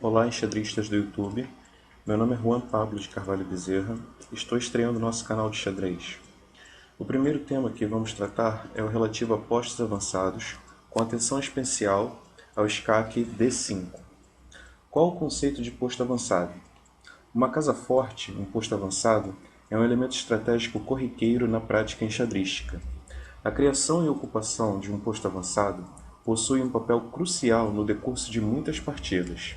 Olá, enxadristas do YouTube. Meu nome é Juan Pablo de Carvalho Bezerra. Estou estreando nosso canal de xadrez. O primeiro tema que vamos tratar é o relativo a postos avançados, com atenção especial ao escaque D5. Qual o conceito de posto avançado? Uma casa forte, um posto avançado, é um elemento estratégico corriqueiro na prática enxadrística. A criação e ocupação de um posto avançado possui um papel crucial no decurso de muitas partidas.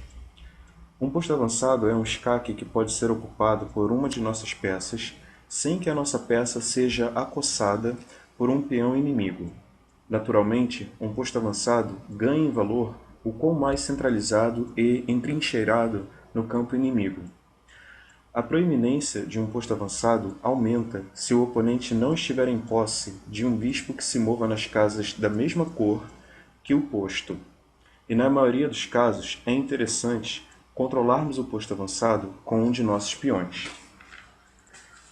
Um posto avançado é um escaque que pode ser ocupado por uma de nossas peças sem que a nossa peça seja acossada por um peão inimigo. Naturalmente, um posto avançado ganha em valor o quão mais centralizado e entrincheirado no campo inimigo. A proeminência de um posto avançado aumenta se o oponente não estiver em posse de um bispo que se mova nas casas da mesma cor que o posto. E na maioria dos casos é interessante controlarmos o posto avançado com um de nossos peões.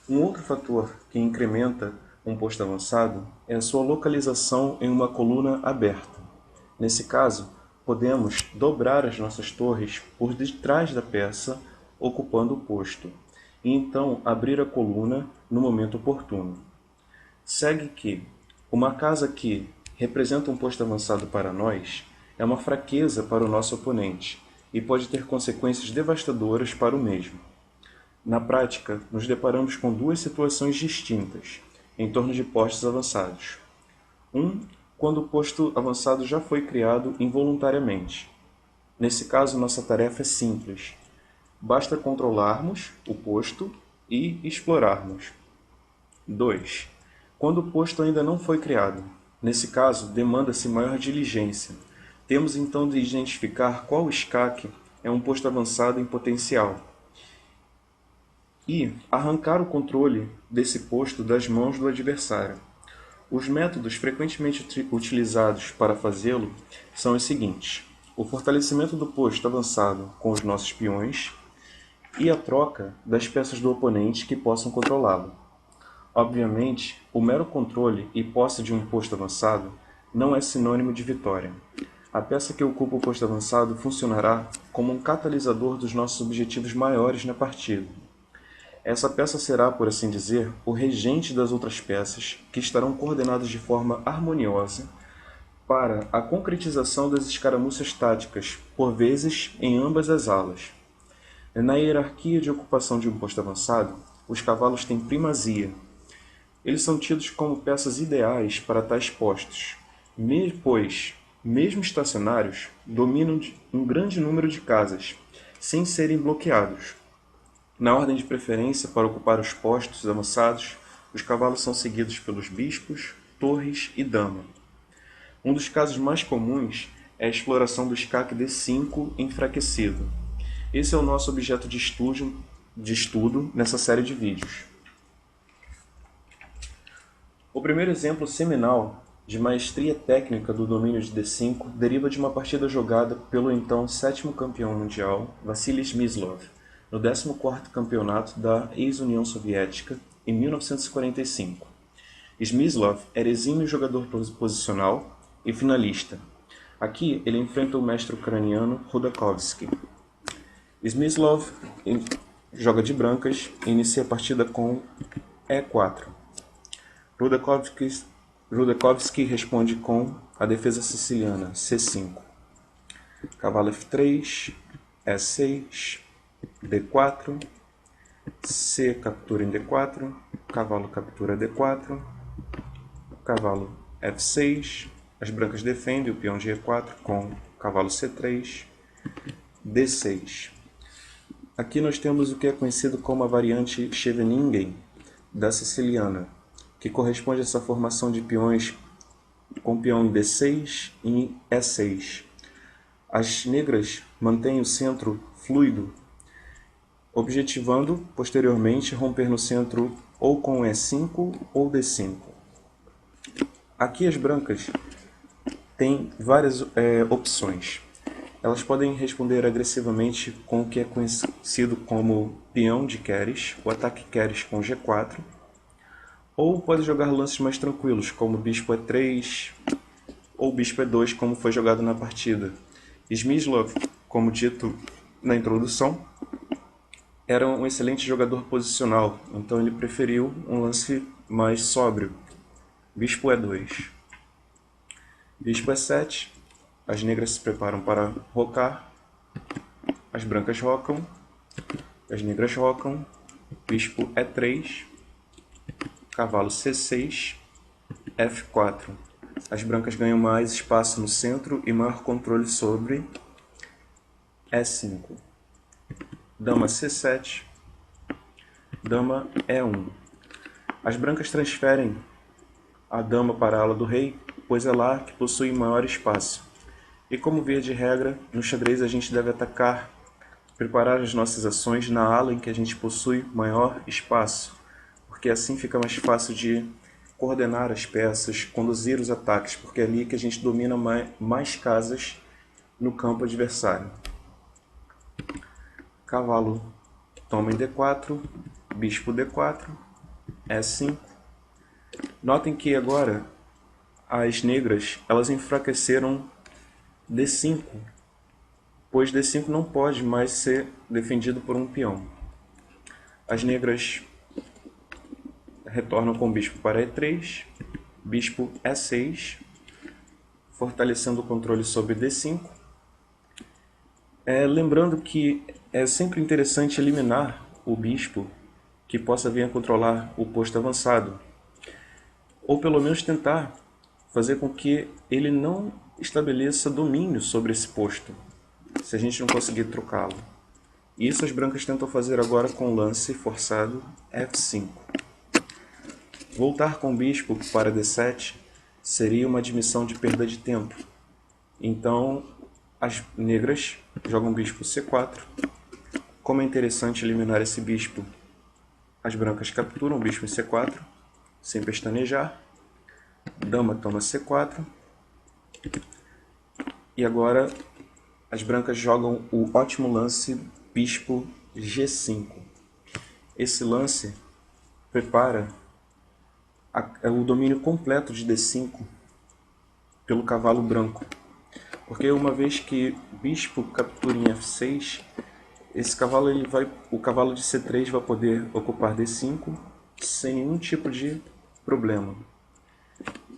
Um outro fator que incrementa um posto avançado é a sua localização em uma coluna aberta. Nesse caso, podemos dobrar as nossas torres por detrás da peça, ocupando o posto, e então abrir a coluna no momento oportuno. Segue que uma casa que representa um posto avançado para nós é uma fraqueza para o nosso oponente e pode ter consequências devastadoras para o mesmo. Na prática, nos deparamos com duas situações distintas em torno de postos avançados. Quando o posto avançado já foi criado involuntariamente. Nesse caso, nossa tarefa é simples. Basta controlarmos o posto e explorarmos. 2. Quando o posto ainda não foi criado. Nesse caso, demanda-se maior diligência. Temos então de identificar qual escaque é um posto avançado em potencial e arrancar o controle desse posto das mãos do adversário. Os métodos frequentemente utilizados para fazê-lo são os seguintes: o fortalecimento do posto avançado com os nossos peões e a troca das peças do oponente que possam controlá-lo. Obviamente, o mero controle e posse de um posto avançado não é sinônimo de vitória. A peça que ocupa o posto avançado funcionará como um catalisador dos nossos objetivos maiores na partida. Essa peça será, por assim dizer, o regente das outras peças, que estarão coordenadas de forma harmoniosa para a concretização das escaramuças táticas, por vezes em ambas as alas. Na hierarquia de ocupação de um posto avançado, os cavalos têm primazia. Eles são tidos como peças ideais para tais postos, pois, mesmo estacionários, dominam um grande número de casas, sem serem bloqueados. Na ordem de preferência para ocupar os postos avançados, os cavalos são seguidos pelos bispos, torres e dama. Um dos casos mais comuns é a exploração do escaque D5 enfraquecido. Esse é o nosso objeto de estudo nessa série de vídeos. O primeiro exemplo seminal de maestria técnica do domínio de D5 deriva de uma partida jogada pelo então sétimo campeão mundial, Vassili Smyslov, no 14º campeonato da ex-União Soviética, em 1945. Smyslov era exímio jogador posicional e finalista. Aqui ele enfrenta o mestre ucraniano Rudakovsky. Smyslov joga de brancas e inicia a partida com E4. Rudakovsky responde com a defesa siciliana, C5. Cavalo F3, E6, D4, C captura em D4, cavalo captura D4, cavalo F6, as brancas defendem o peão de E4 com cavalo C3, D6. Aqui nós temos o que é conhecido como a variante Scheveningen da siciliana, que corresponde a essa formação de peões com peão em D6 e em E6. As negras mantêm o centro fluido, objetivando posteriormente romper no centro ou com E5 ou D5. Aqui as brancas têm várias opções. Elas podem responder agressivamente com o que é conhecido como peão de Keres, o ataque Keres com G4, ou pode jogar lances mais tranquilos, como bispo E3 ou bispo E2, como foi jogado na partida. Smyslov, como dito, na introdução, era um excelente jogador posicional, então ele preferiu um lance mais sóbrio. Bispo E2. Bispo E7. As negras se preparam para rocar. As brancas rocam. As negras rocam. Bispo E3. Cavalo C6. F4. As brancas ganham mais espaço no centro e maior controle sobre E5. Dama C7. Dama E1. As brancas transferem a dama para a ala do rei, pois é lá que possui maior espaço. E como via de regra, no xadrez a gente deve atacar, preparar as nossas ações na ala em que a gente possui maior espaço, porque assim fica mais fácil de coordenar as peças, conduzir os ataques, porque é ali que a gente domina mais casas no campo adversário. Cavalo toma em D4, bispo D4, E5. Notem que agora as negras elas enfraqueceram D5, pois D5 não pode mais ser defendido por um peão. As negras retornam com o bispo para E3, bispo E6, fortalecendo o controle sobre D5. Lembrando que é sempre interessante eliminar o bispo que possa vir a controlar o posto avançado, ou pelo menos tentar fazer com que ele não estabeleça domínio sobre esse posto, se a gente não conseguir trocá-lo. Isso as brancas tentam fazer agora com o lance forçado F5. Voltar com o bispo para D7 seria uma admissão de perda de tempo. Então, as negras jogam bispo C4. Como é interessante eliminar esse bispo, as brancas capturam o bispo em C4, sem pestanejar. Dama toma C4. E agora as brancas jogam o ótimo lance bispo G5. Esse lance prepara o domínio completo de D5 pelo cavalo branco. Porque uma vez que bispo captura em F6, esse cavalo o cavalo de C3 vai poder ocupar D5 sem nenhum tipo de problema.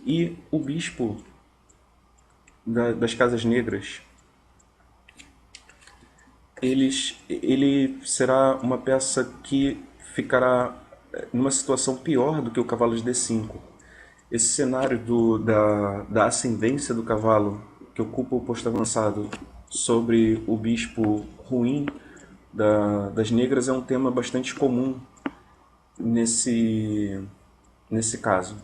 E o bispo das casas negras, ele será uma peça que ficará numa situação pior do que o cavalo de D5. Esse cenário da ascendência do cavalo que ocupa o posto avançado sobre o bispo ruim das negras é um tema bastante comum nesse caso.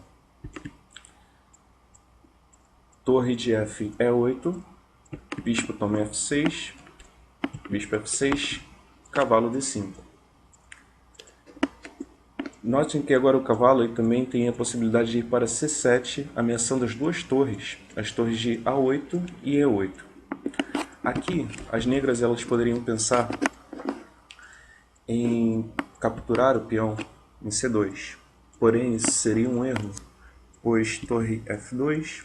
Torre de F E8, bispo toma F6, bispo F6, cavalo D5. Notem que agora o cavalo também tem a possibilidade de ir para C7, ameaçando as duas torres, as torres de A8 e E8. Aqui, as negras elas poderiam pensar em capturar o peão em C2. Porém, isso seria um erro, pois torre F2,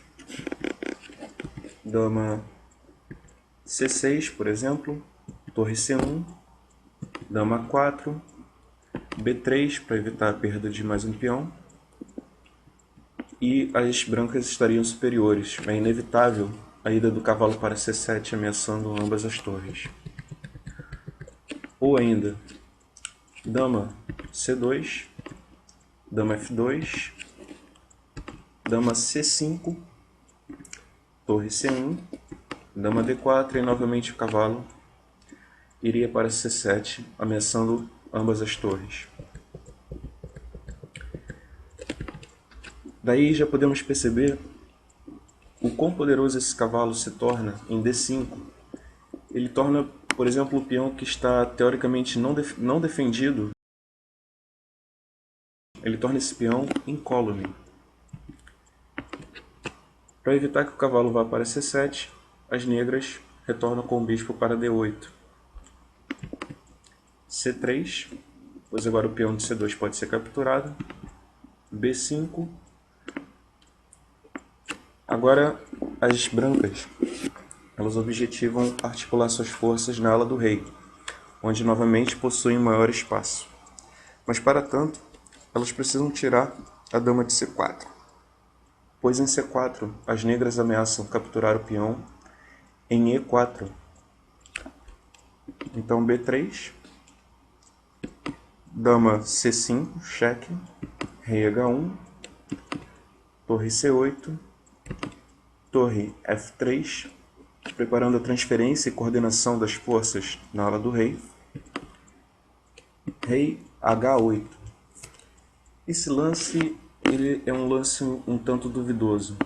dama C6, por exemplo, torre C1, dama 4, B3 para evitar a perda de mais um peão, e as brancas estariam superiores. É inevitável a ida do cavalo para C7 ameaçando ambas as torres. Ou ainda, dama C2, dama F2, dama C5, torre C1, dama D4 e novamente o cavalo iria para C7, ameaçando ambas as torres. Daí já podemos perceber o quão poderoso esse cavalo se torna em D5. Ele torna, por exemplo, o peão que está teoricamente não defendido, ele torna esse peão incólume. Para evitar que o cavalo vá para C7, as negras retornam com o bispo para D8. C3, pois agora o peão de C2 pode ser capturado. B5. Agora as brancas, elas objetivam articular suas forças na ala do rei. onde novamente possuem maior espaço. Mas para tanto, elas precisam tirar a dama de C4, pois em C4 as negras ameaçam capturar o peão em E4. Então B3, dama C5, cheque, rei H1, torre C8, torre F3, preparando a transferência e coordenação das forças na ala do rei, rei H8. Esse lance ele é um lance um tanto duvidoso.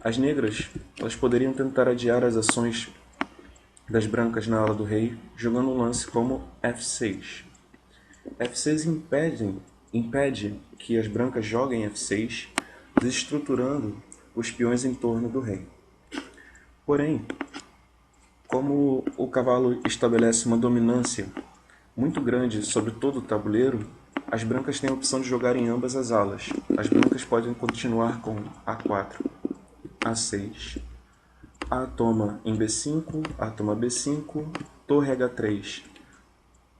As negras elas poderiam tentar adiar as ações das brancas na ala do rei, jogando um lance como F6. F6 impede que as brancas joguem F6, desestruturando os peões em torno do rei. Porém, como o cavalo estabelece uma dominância muito grande sobre todo o tabuleiro, as brancas têm a opção de jogar em ambas as alas. As brancas podem continuar com A4, A6, A toma em B5, A toma B5, torre H3,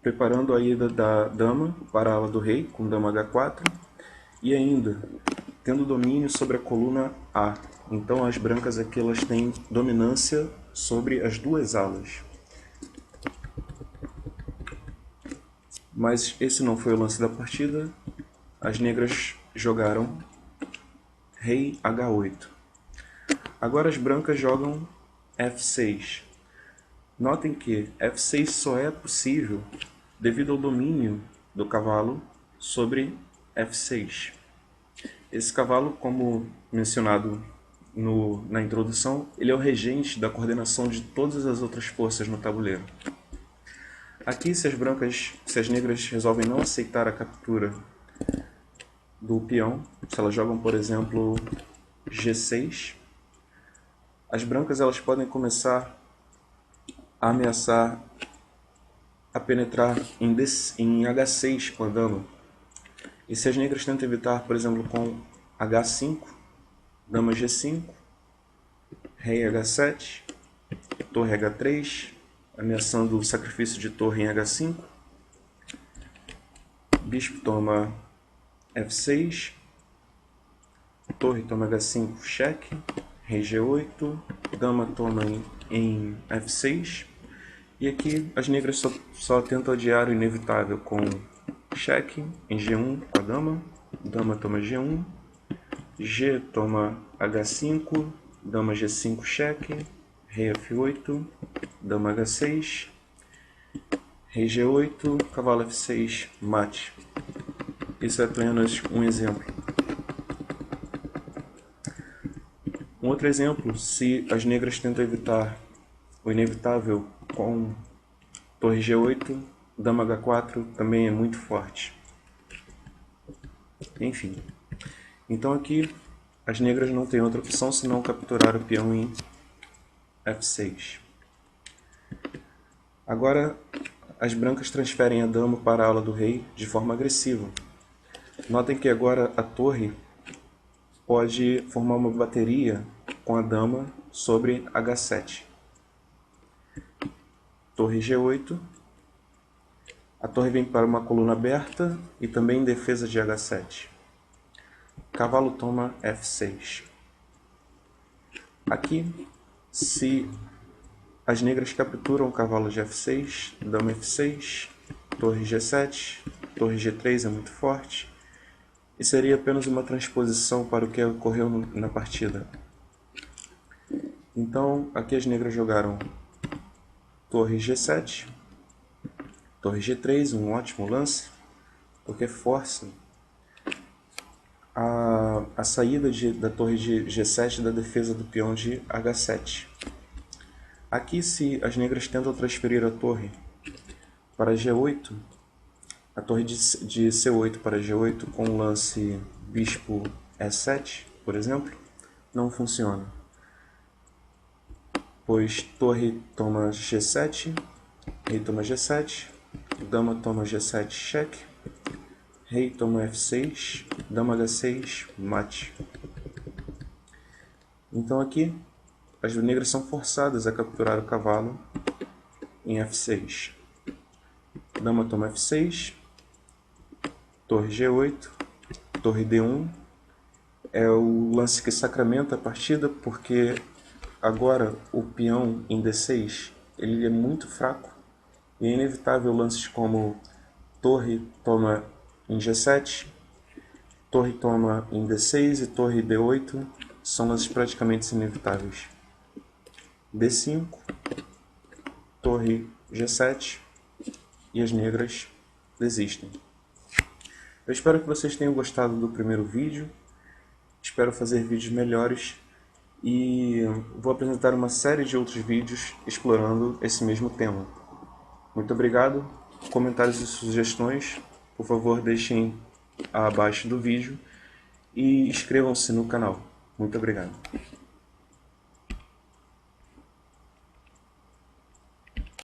preparando a ida da dama para a ala do rei com dama H4 e ainda tendo domínio sobre a coluna A. Então as brancas aqui elas têm dominância sobre as duas alas. Mas esse não foi o lance da partida. As negras jogaram rei H8. Agora as brancas jogam F6. Notem que F6 só é possível devido ao domínio do cavalo sobre F6. Esse cavalo, como mencionado na introdução, ele é o regente da coordenação de todas as outras forças no tabuleiro. Aqui, se as negras resolvem não aceitar a captura do peão, se elas jogam, por exemplo, G6, as brancas elas podem começar a ameaçar a penetrar em H6 com a dama. E se as negras tentam evitar, por exemplo, com H5, dama G5, rei H7, torre H3, ameaçando o sacrifício de torre em H5, bispo toma F6, torre toma H5, cheque, rei G8, dama toma em F6, e aqui as negras só tentam adiar o inevitável com cheque em G1 com a dama, dama toma G1, G toma H5, dama G5 cheque, rei F8, dama H6, rei G8, cavalo F6, mate. Isso é apenas um exemplo. Um outro exemplo, se as negras tentam evitar o inevitável com torre G8, dama H4 também é muito forte. Enfim, então aqui as negras não têm outra opção senão capturar o peão em F6. Agora as brancas transferem a dama para a ala do rei de forma agressiva. Notem que agora a torre pode formar uma bateria com a dama sobre H7. Torre G8. A torre vem para uma coluna aberta e também em defesa de H7. Cavalo toma F6. Aqui, se as negras capturam o cavalo de F6, dama F6, torre G7, torre G3 é muito forte, e seria apenas uma transposição para o que ocorreu na partida. Então, aqui as negras jogaram torre G7, torre G3, um ótimo lance, porque força a saída da torre de G7 da defesa do peão de H7. Aqui, se as negras tentam transferir a torre para G8, a torre de C8 para G8 com o lance bispo E7, por exemplo, não funciona. Pois torre toma G7, rei toma G7, dama toma G7, cheque, rei toma F6, dama H6, mate. Então aqui, as negras são forçadas a capturar o cavalo em F6. dama toma F6, torre G8, torre D1. É o lance que sacramenta a partida, porque agora o peão em D6 ele é muito fraco e é inevitável lances como torre toma em G7, torre toma em D6 e torre D8 são lances praticamente inevitáveis. D5, torre G7 e as negras desistem. Eu espero que vocês tenham gostado do primeiro vídeo. Espero fazer vídeos melhores e vou apresentar uma série de outros vídeos explorando esse mesmo tema. Muito obrigado. Comentários e sugestões, por favor, deixem abaixo do vídeo e inscrevam-se no canal. Muito obrigado.